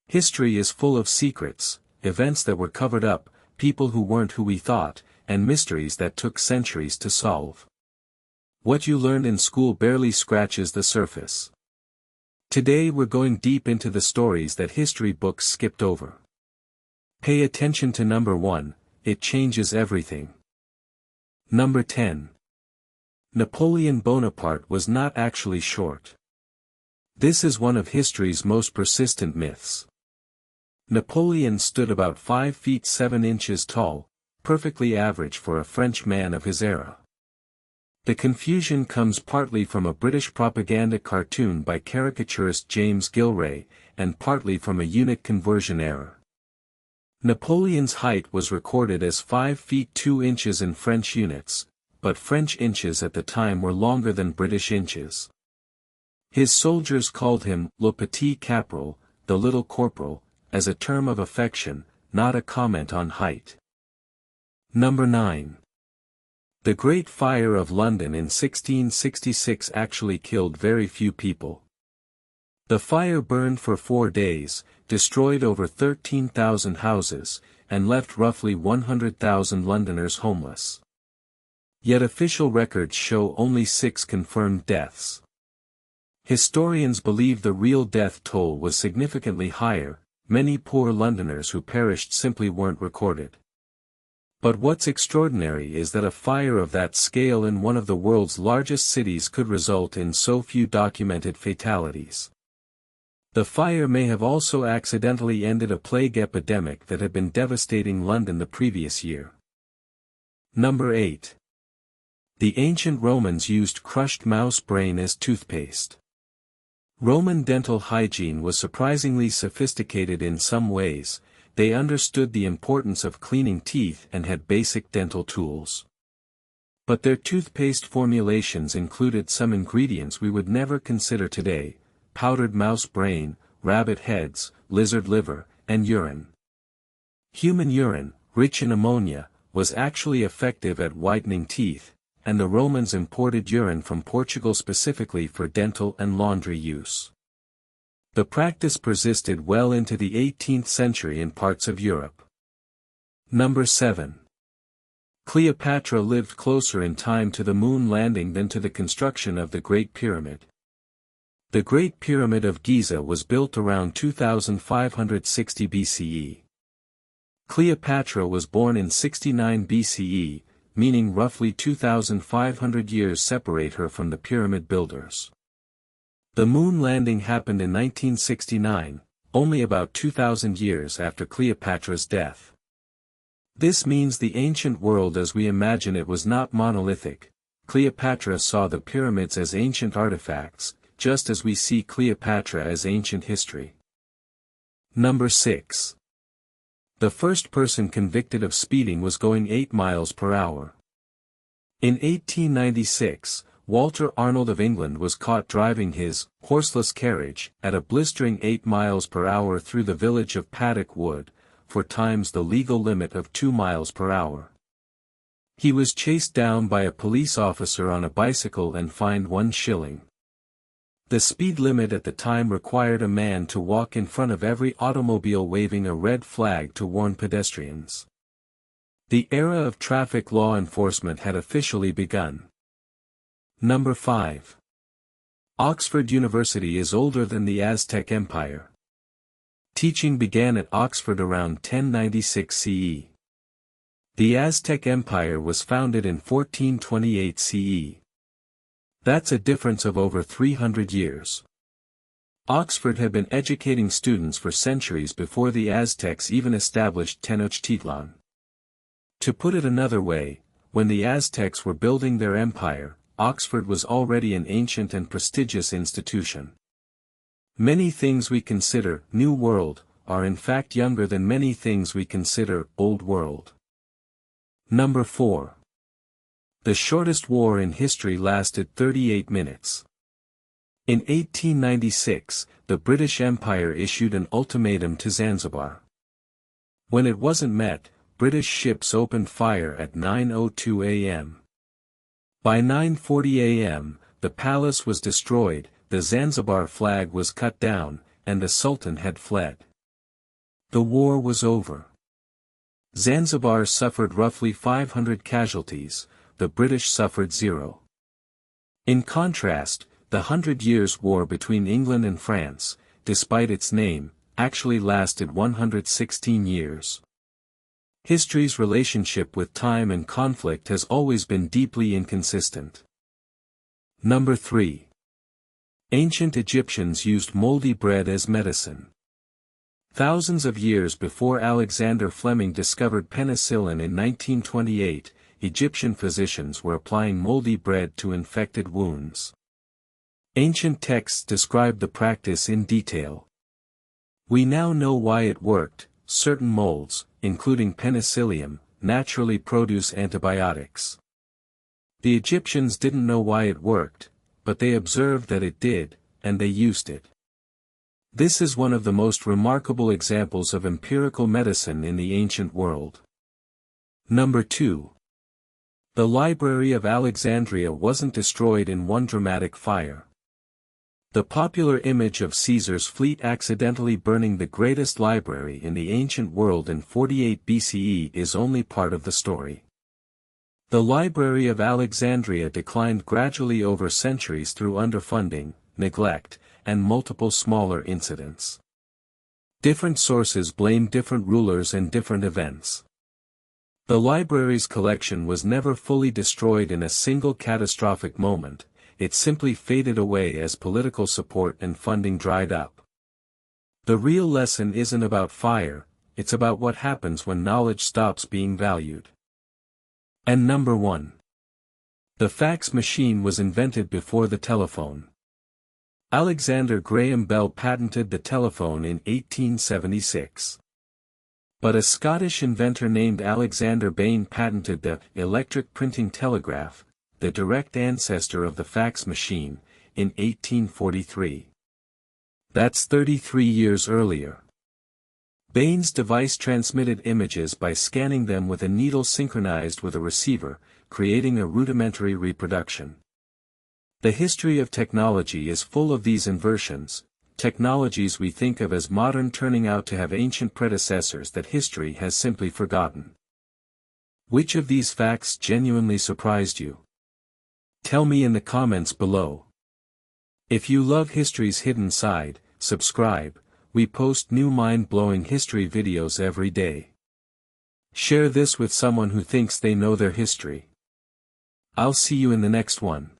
History is full of secrets, events that were covered up, people who weren't who we thought, and mysteries that took centuries to solve. What you learned in school barely scratches the surface. Today we're going deep into the stories that history books skipped over. Pay attention to number 1, it changes everything. Number 10. Napoleon Bonaparte was not actually short. This is one of history's most persistent myths. Napoleon stood about 5 feet 7 inches tall, perfectly average for a French man of his era. The confusion comes partly from a British propaganda cartoon by caricaturist James Gilray, and partly from a unit conversion error. Napoleon's height was recorded as 5 feet 2 inches in French units, but French inches at the time were longer than British inches. His soldiers called him le petit caporal, the little corporal, as a term of affection, not a comment on height. Number 9. The Great Fire of London in 1666 actually killed very few people. The fire burned for 4 days, destroyed over 13,000 houses, and left roughly 100,000 Londoners homeless. Yet official records show only 6 confirmed deaths. Historians believe the real death toll was significantly higher, many poor Londoners who perished simply weren't recorded. But what's extraordinary is that a fire of that scale in one of the world's largest cities could result in so few documented fatalities. The fire may have also accidentally ended a plague epidemic that had been devastating London the previous year. Number 8. The ancient Romans used crushed mouse brain as toothpaste. Roman dental hygiene was surprisingly sophisticated in some ways. They understood the importance of cleaning teeth and had basic dental tools. But their toothpaste formulations included some ingredients we would never consider today: powdered mouse brain, rabbit heads, lizard liver, and urine. Human urine, rich in ammonia, was actually effective at whitening teeth, and the Romans imported urine from Portugal specifically for dental and laundry use. The practice persisted well into the 18th century in parts of Europe. Number 7. Cleopatra lived closer in time to the moon landing than to the construction of the Great Pyramid. The Great Pyramid of Giza was built around 2560 BCE. Cleopatra was born in 69 BCE, meaning roughly 2,500 years separate her from the pyramid builders. The moon landing happened in 1969, only about 2,000 years after Cleopatra's death. This means the ancient world as we imagine it was not monolithic. Cleopatra saw the pyramids as ancient artifacts, just as we see Cleopatra as ancient history. Number 6. The first person convicted of speeding was going 8 miles per hour. In 1896, Walter Arnold of England was caught driving his horseless carriage at a blistering 8 miles per hour through the village of Paddock Wood, 4 times the legal limit of 2 miles per hour. He was chased down by a police officer on a bicycle and fined 1 shilling. The speed limit at the time required a man to walk in front of every automobile waving a red flag to warn pedestrians. The era of traffic law enforcement had officially begun. Number 5. Oxford University is older than the Aztec Empire. Teaching began at Oxford around 1096 CE. The Aztec Empire was founded in 1428 CE. That's a difference of over 300 years. Oxford had been educating students for centuries before the Aztecs even established Tenochtitlan. To put it another way, when the Aztecs were building their empire, Oxford was already an ancient and prestigious institution. Many things we consider New World are in fact younger than many things we consider Old World. Number 4. The shortest war in history lasted 38 minutes. In 1896, the British Empire issued an ultimatum to Zanzibar. When it wasn't met, British ships opened fire at 9:02 a.m. By 9:40 a.m., the palace was destroyed, the Zanzibar flag was cut down, and the Sultan had fled. The war was over. Zanzibar suffered roughly 500 casualties, the British suffered 0. In contrast, the 100 Years' War between England and France, despite its name, actually lasted 116 years. History's relationship with time and conflict has always been deeply inconsistent. Number 3. Ancient Egyptians used moldy bread as medicine. Thousands of years before Alexander Fleming discovered penicillin in 1928, Egyptian physicians were applying moldy bread to infected wounds. Ancient texts describe the practice in detail. We now know why it worked. Certain molds, including penicillium, naturally produce antibiotics. The Egyptians didn't know why it worked, but they observed that it did, and they used it. This is one of the most remarkable examples of empirical medicine in the ancient world. Number 2. The Library of Alexandria wasn't destroyed in one dramatic fire. The popular image of Caesar's fleet accidentally burning the greatest library in the ancient world in 48 BCE is only part of the story. The Library of Alexandria declined gradually over centuries through underfunding, neglect, and multiple smaller incidents. Different sources blame different rulers and different events. The library's collection was never fully destroyed in a single catastrophic moment. It simply faded away as political support and funding dried up. The real lesson isn't about fire, it's about what happens when knowledge stops being valued. And number 1. The fax machine was invented before the telephone. Alexander Graham Bell patented the telephone in 1876. But a Scottish inventor named Alexander Bain patented the electric printing telegraph, the direct ancestor of the fax machine, in 1843. That's 33 years earlier. Bain's device transmitted images by scanning them with a needle synchronized with a receiver, creating a rudimentary reproduction. The history of technology is full of these inversions, technologies we think of as modern turning out to have ancient predecessors that history has simply forgotten. Which of these facts genuinely surprised you? Tell me in the comments below. If you love history's hidden side, subscribe. We post new mind-blowing history videos every day. Share this with someone who thinks they know their history. I'll see you in the next one.